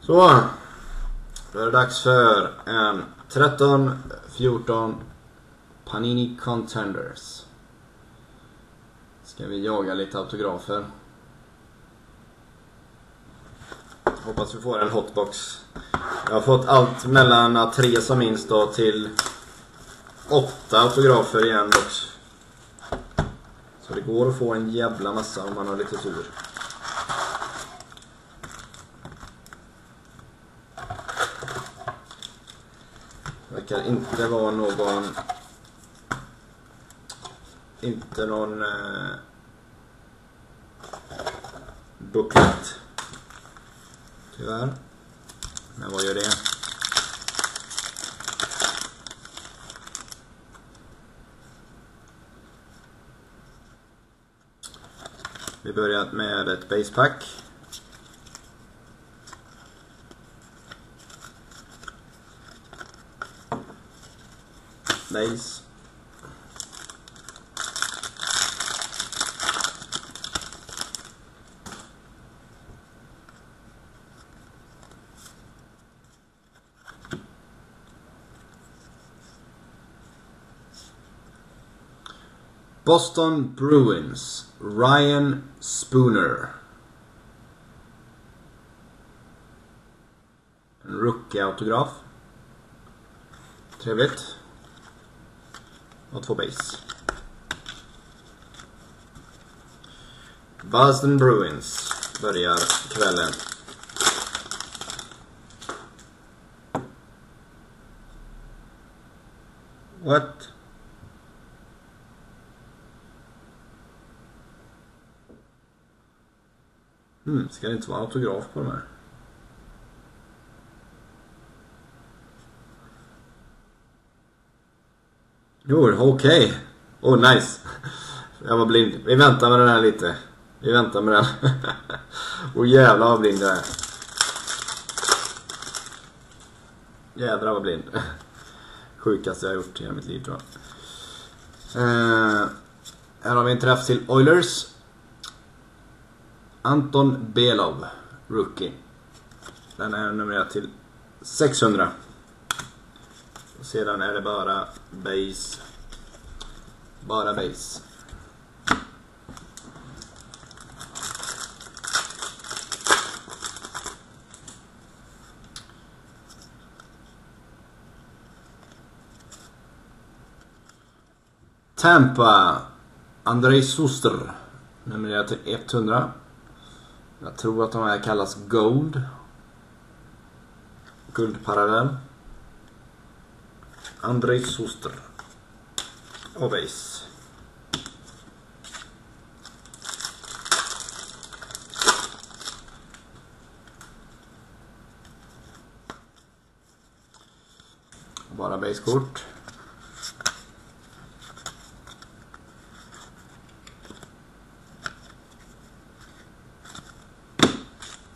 Så, då är det dags för en 13-14 Panini Contenders. Ska vi jaga lite autografer. Hoppas vi får en hotbox. Jag har fått allt mellan 3 som minst då till 8 autografer i en box. Så det går att få en jävla massa om man har lite tur. Det verkar inte vara någon booklet. Tyvärr. Men vad gör det? Vi börjar med ett basepack. Base. Boston Bruins, Ryan Spooner. En rookie-autograf. Trevligt. Och 2 base. Boston Bruins börjar kvällen. What? Ska det inte vara autograf på de här? Jo, okej. Oh, nice. Jag var blind. Vi väntar med den här lite. Vi väntar med den. Och jävlar vad blind jag är. Jävlar vad blind. Sjukaste jag har gjort i hela mitt liv, tror jag. Här har vi en träff till Oilers. Anton Belov, rookie. Den är numrerad till 600. Och sedan är det bara base. Bara base. Tampa, Andrei Suster, numrerad till 100. Jag tror att de här kallas Gold. Guldparallell. Andrei Suster. Och base. Bara basekort.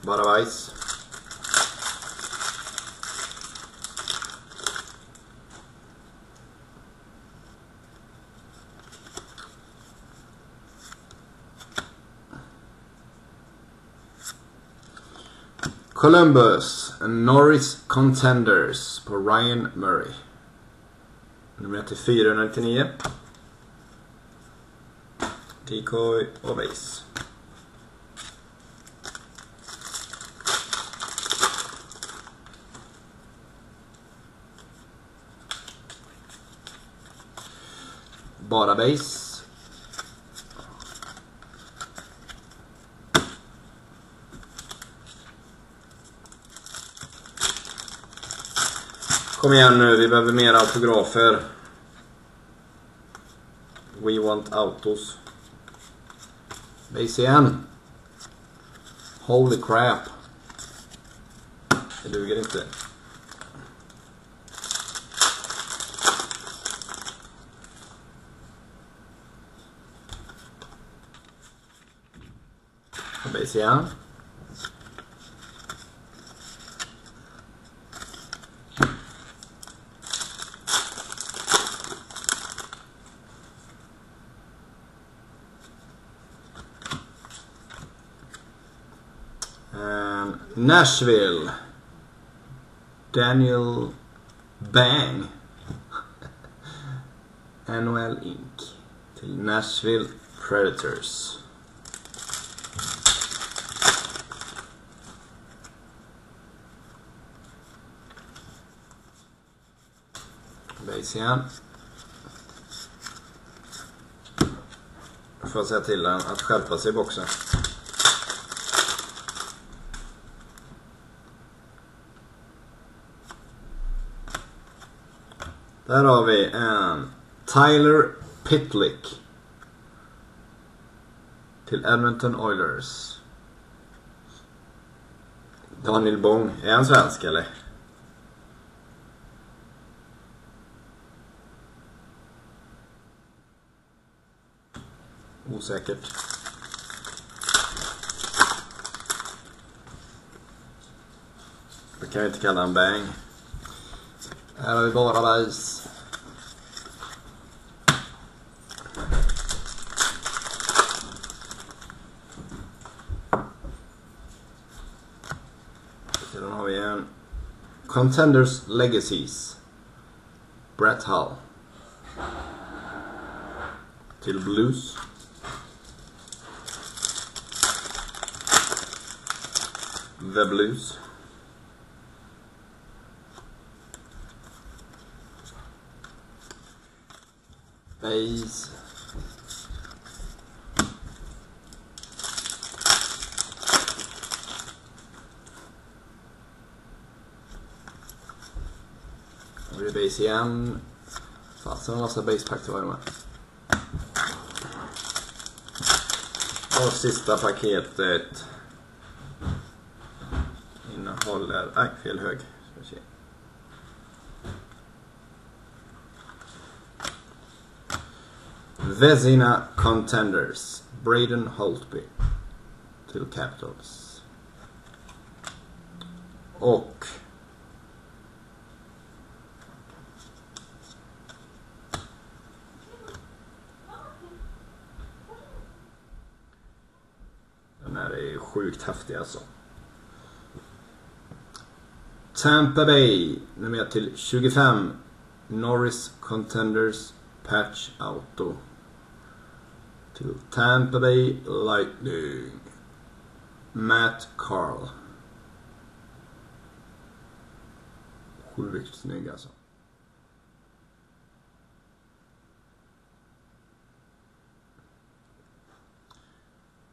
Bara vice. Columbus, Norris Contenders på Ryan Murray. Nummer 499. Decoy och base. Bara base. Kom igen nu, vi behöver mer autografer. We want autos. Base igen. Holy crap. Det duger inte. Base igen. Nashville, Daniel Bang. NHL Inc. Till Nashville Predators. Base igen. Får jag säga till den att skärpa sig i boxen. Där har vi en Tyler Pitlick till Edmonton Oilers. Daniel Bong, är han svensk eller? Osäkert. Det kan vi inte kalla en Bang. Här har vi bara bajs. Sedan har vi en Contenders Legacies. Brett Hull. Till Blues. The Blues. Base. Då blir det base igen. Fast en massa basepack till varje med. Och sista paketet innehåller, fel hög. Vezina Contenders. Braden Holtby till Capitals. Och den här är sjukt häftig alltså. Tampa Bay nummer till 25. Norris Contenders Patch Auto till Tampa Bay Lightning. Matt Carl. Sjukt snygg alltså.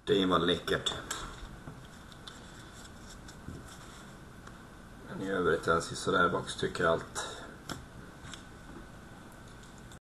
Det var läckert. Men i övrigt är det sådär box tycker jag allt